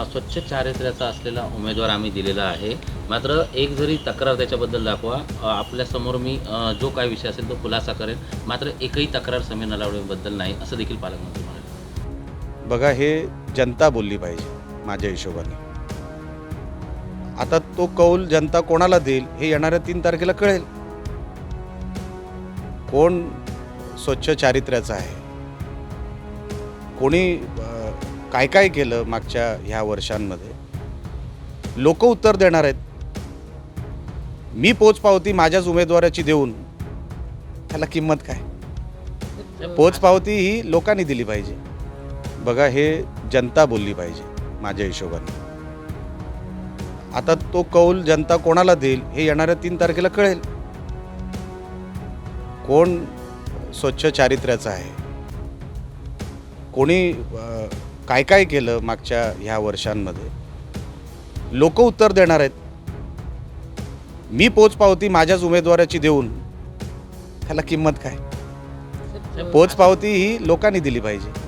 स्वच्छ चारित्र्याचा असलेला उमेदवार आम्ही दिलेला आहे. मात्र एक जरी तक्रार त्याच्याबद्दल दाखवा, आपल्यासमोर मी जो काही विषय असेल तो खुलासा करेन. मात्र एकही तक्रार समीर नलावडेबद्दल नाही, असं देखील पालकमंत्री म्हणाले. बघा, हे जनता बोलली पाहिजे माझ्या हिशोबाने. आता तो कौल जनता कोणाला देईल हे येणाऱ्या 3 तारखेला कळेल. कोण स्वच्छ चारित्र्याचं आहे, कोणी काय काय केलं मागच्या ह्या वर्षांमध्ये, लोक उत्तर देणार आहेत. मी पोचपावती माझ्याच उमेदवाराची देऊन त्याला किंमत काय? पोचपावती ही लोकांनी दिली पाहिजे. बघा, हे जनता बोलली पाहिजे माझ्या हिशोबाने. आता तो कौल जनता कोणाला देईल हे येणाऱ्या 3 तारखेला कळेल. कोण स्वच्छ चारित्र्याचं आहे, कोणी काय काय केलं मागच्या ह्या वर्षांमध्ये, लोक उत्तर देणार आहेत. मी पोचपावती माझ्याच उमेदवाराची देऊन त्याला किंमत काय? पोचपावती ही लोकांनी दिली पाहिजे.